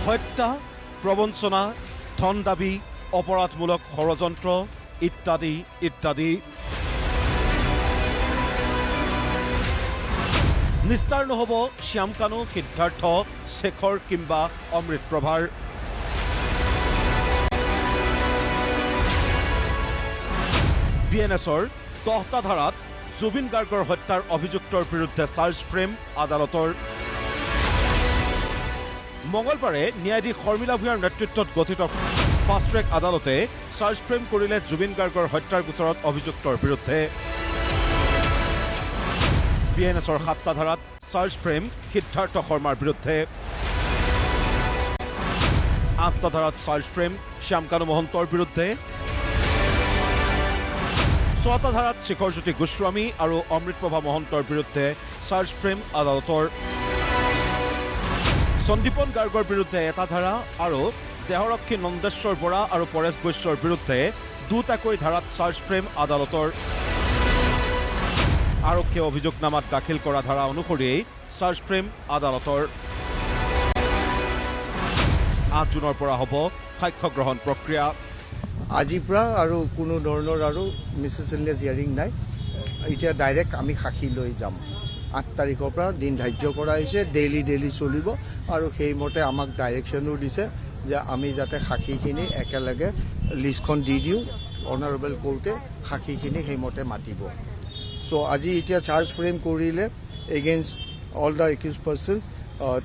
হত্যা, প্ৰবঞ্চনা, ধন দাবী, অপৰাধমূলক ষড়যন্ত্ৰ ইত্যাদি ইত্যাদি। নিস্তাৰ নহ'ব শ্যাম কানু, সিদ্ধাৰ্থ, শেখৰ কিংবা অমৃতপ্ৰভাৰ। BNSৰ 10টা ধাৰাত জুবিন গাৰ্গৰ হত্যাৰ অভিযুক্তৰ বিৰুদ্ধে চাৰ্জ ফ্ৰেম আদালতৰ। মঙলবাৰে ন্যায়াধীশ শৰ্মিলা ভূঞাৰ নেতৃত্বত গঠিত ফাষ্ট ট্ৰেক আদালতে চাৰ্জ ফ্ৰেম কৰিলে জুবিন গাৰ্গৰ হত্যাৰ গোচৰত অভিযুক্তৰ বিৰুদ্ধে। BNSৰ 7টা ধাৰাত চাৰ্জ ফ্ৰেম সিদ্ধাৰ্থ শৰ্মাৰ বিৰুদ্ধে। 8টা ধাৰাত চাৰ্জ ফ্ৰেম শ্যাম কানু মহন্তৰ বিৰুদ্ধে। 6টা ধাৰাত শেখৰজ্যোতি গোস্বামী আৰু অমৃতপ্ৰভা মহন্তৰ বিৰুদ্ধে চাৰ্জ ফ্ৰেম আদালতৰ। সন্দীপন গাৰ্গৰ বিৰুদ্ধে 1টা ধাৰা আৰু দেহৰক্ষী নন্দেশ্বৰ বৰা আৰু পৰেশ বৈশ্যৰ বিৰুদ্ধে 2টাকৈ ধাৰাত চাৰ্জ ফ্ৰেম আদালতৰ। আৰক্ষীয়ে অভিযোগনামাত দাখিল কৰা ধাৰা অনুসৰি চাৰ্জ ফ্ৰেম আদালতৰ। 8 জুনৰ পৰা হ'ব সাক্ষ্য গ্ৰহণ প্ৰক্ৰিয়া। আজিৰ পৰা আৰু কোনো ধৰণৰ আৰু মিছেলেনিয়াছ হিয়াৰিং নাই। এতিয়া ডাইৰেক্ট আমি সাক্ষী লৈ যাম। 8 তাৰিখৰ পৰা দিন ধাৰ্য কৰা হৈছে, ডেইলি চলিব আৰু সেইমতে আমাক ডাইৰেকশ্যনো দিছে যে আমি যাতে সাক্ষীখিনি একেলগে লিষ্টখন দি দিওঁ। অনাৰেবল কোৰ্টে সাক্ষীখিনি সেইমতে মাতিব। চ' আজি এতিয়া চাৰ্জ ফ্ৰেম কৰিলে against all the accused persons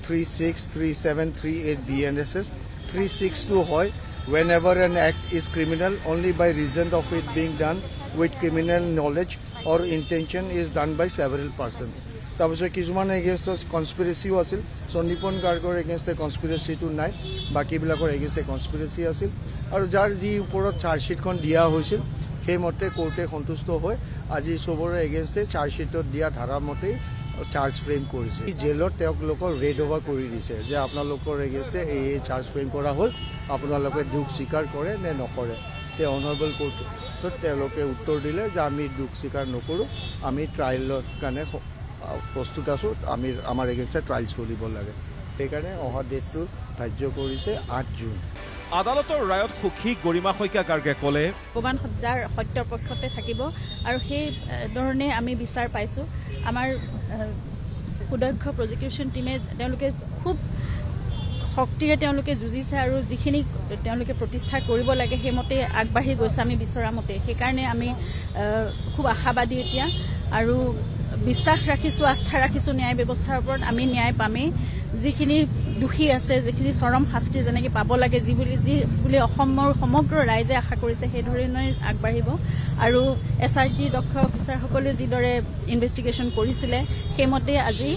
36, 37, 38 BNSS। 36টো হয় whenever an act is criminal only by reason of it being done with criminal knowledge or intention is done by several persons. তাৰপিছত কিছুমান এগেইনষ্টত কনস্পিৰেচিও আছিল। সন্দীপন গাৰ্গৰ এগেইনষ্টে কনস্পিৰেচিটো নাই, বাকীবিলাকৰ এগেইনষ্টে কনস্পিৰেচি আছিল আৰু যাৰ যি ওপৰত চাৰ্জশ্বিটখন দিয়া হৈছিল সেইমতে কোৰ্টে সন্তুষ্ট হৈ আজি চবৰে এগেইনষ্টে চাৰ্জশ্বিটত দিয়া ধাৰা মতেই চাৰ্জ ফ্ৰেম কৰিছে। জেলত তেওঁলোকক ৰেড অভাৰ কৰি দিছে যে আপোনালোকৰ এগেইনষ্টে এই চাৰ্জ ফ্ৰেম কৰা হ'ল, আপোনালোকে দুখ স্বীকাৰ কৰে নে নকৰে। তেওঁ অনাৰেবল কোৰ্টত তেওঁলোকে উত্তৰ দিলে যে আমি দুখ স্বীকাৰ নকৰোঁ, আমি ট্ৰায়েলৰ কাৰণে প্ৰস্তুত আছোঁ, আমাৰ এগেইনষ্টে ট্ৰায়েল চলিব লাগে। সেইকাৰণে অহা ডেটটো ধাৰ্য কৰিছে 8 জুন। আদালতৰ ৰায়ত সুখী গৰিমা শইকীয়া গাৰ্গে ক'লে, ভগৱান যাৰ সত্যৰ পক্ষতে থাকিব আৰু সেই ধৰণে আমি বিচাৰ পাইছোঁ। আমাৰ সুদক্ষ প্ৰজিকিউশ্যন টীমে তেওঁলোকে খুব শক্তিৰে তেওঁলোকে যুঁজিছে আৰু যিখিনি তেওঁলোকে প্ৰতিষ্ঠা কৰিব লাগে সেইমতে আগবাঢ়ি গৈছে আমি বিচৰা মতে। সেইকাৰণে আমি খুব আশাবাদী এতিয়া আৰু বিশ্বাস ৰাখিছোঁ, আস্থা ৰাখিছোঁ ন্যায় ব্যৱস্থাৰ ওপৰত। আমি ন্যায় পামেই। যিখিনি দোষী আছে, যিখিনি চৰম শাস্তি যেনেকৈ পাব লাগে, যি বুলি অসমৰ সমগ্ৰ ৰাইজে আশা কৰিছে সেই ধৰণে আগবাঢ়িব। আৰু SRT দক্ষ অফিচাৰসকলে যিদৰে ইনভেষ্টিগেশ্যন কৰিছিলে সেইমতে আজি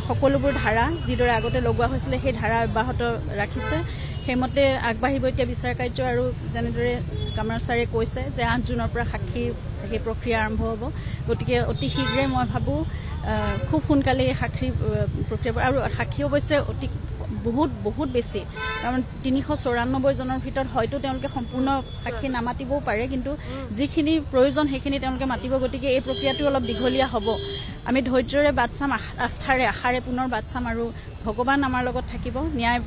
সকলোবোৰ ধাৰা যিদৰে আগতে লগোৱা হৈছিলে সেই ধাৰা অব্যাহত ৰাখিছে। সেইমতে আগবাঢ়িব এতিয়া বিচাৰ কাৰ্য। আৰু যেনেদৰে কামৰাজ ছাৰে কৈছে যে 8 জুনৰ পৰা সাক্ষী সেই প্ৰক্ৰিয়া আৰম্ভ হ'ব। গতিকে অতি শীঘ্ৰে মই ভাবোঁ খুব সোনকালে সাক্ষী প্ৰক্ৰিয়া আৰু সাক্ষী অৱশ্যে বহুত বেছি, কাৰণ 394 জনৰ ভিতৰত হয়তো তেওঁলোকে সম্পূৰ্ণ সাক্ষী নামাতিবও পাৰে, কিন্তু যিখিনি প্ৰয়োজন সেইখিনি তেওঁলোকে মাতিব। গতিকে এই প্ৰক্ৰিয়াটো অলপ দীঘলীয়া হ'ব। আমি ধৈৰ্যৰে বাট চাম, আস্থাৰে আশাৰে পুনৰ বাট চাম আৰু ভগৱান আমাৰ লগত থাকিব। ন্যায়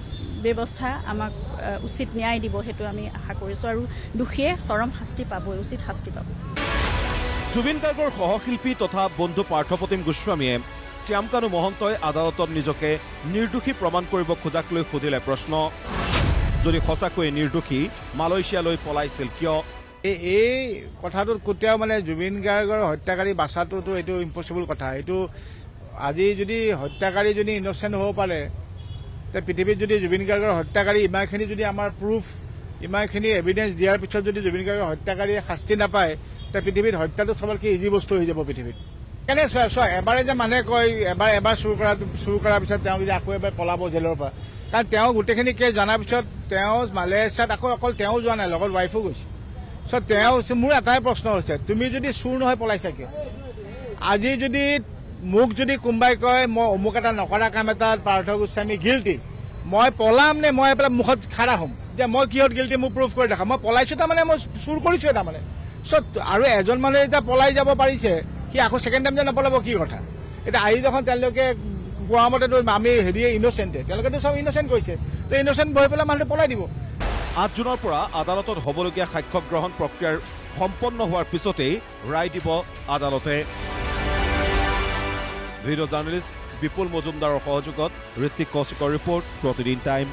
ব্যৱস্থা আমাক উচিত ন্যায় দিব, সেইটো আমি আশা কৰিছোঁ আৰু দোষীয়ে চৰম শাস্তি পাবই, উচিত শাস্তি পাব। জুবিন গাৰ্গৰ সহশিল্পী তথা বন্ধু পাৰ্থপ্ৰতিম গোস্বামীয়ে শ্যাম কানু মহন্তই আদালতত নিজকে নিৰ্দোষী প্ৰমাণ কৰিব খোজাক লৈ সুধিলে প্ৰশ্ন, যদি সঁচাকৈয়ে নিৰ্দোষী মালয়েছিয়ালৈ পলাইছিল কিয়? এই কথাটোত কেতিয়াও জুবিন গাৰ্গৰ হত্যাকাৰী বাচাটোতো এইটো ইম্পচিবল কথা। এইটো আজি যদি হত্যাকাৰী যদি ইনচেণ্ট হ'ব পাৰে, তে পৃথিৱীত যদি জুবিন গাৰ্গৰ হত্যাকাৰী ইমানখিনি যদি আমাৰ প্ৰুফ, ইমানখিনি এভিডেন্স দিয়াৰ পিছত যদি জুবিন গাৰ্গৰ হত্যাকাৰীয়ে শাস্তি নাপায়, তে পৃথিৱীত হত্যাটো চবতকৈ ইজি বস্তু হৈ যাব পৃথিৱীত। কেনে চোৱা এবাৰে যে মানুহে কয় এবাৰ চুৰ কৰাৰ পিছত তেওঁ যদি আকৌ এবাৰ পলাব জেলৰ পৰা, কাৰণ তেওঁ গোটেইখিনি কেছ জনাৰ পিছত তেওঁ মালয়েছিয়াত আকৌ অকল তেওঁ যোৱা নাই, লগত ৱাইফো গৈছে। মোৰ এটাই প্ৰশ্ন হৈছে, তুমি যদি চুৰ নহয় পলাইছা কিয়? আজি যদি মোক যদি কোনোবাই কয় মই অমুক এটা নকৰা কাম এটাত পাৰ্থ গোস্বামী গিল্টি, মই পলাম নে মই পেলাই মুখত খাৰা হ'ম যে মই কিহত গিল্টি মোক প্ৰুফ কৰি দেখাম? মই পলাইছোঁ তাৰমানে মই চুৰ কৰিছোঁ তাৰমানে। আৰু এজন মানুহে যেতিয়া পলাই যাব পাৰিছে, সি আকৌ ছেকেণ্ড টাইম যে নপলাব কি কথা? এতিয়া আহি দেখোন তেওঁলোকে কোৱা মতেতো আমি হেৰিয়ে ইন'চেণ্টে, তেওঁলোকেতো চব ইন'চেণ্ট কৈছে, তো ইন'চেণ্ট বহি পেলাই মানুহটো পলাই দিব। 8 জুনৰ পৰা আদালতত হ'বলগীয়া সাক্ষ্য গ্ৰহণ প্ৰক্ৰিয়াৰ সম্পন্ন হোৱাৰ পিছতেই ৰায় দিব আদালতে। ভিডিঅ' জাৰ্নেলিষ্ট বিপুল মজুমদাৰৰ সহযোগত ঋত্বিক কৌশিকৰ ৰিপৰ্ট, প্ৰতিদিন টাইম।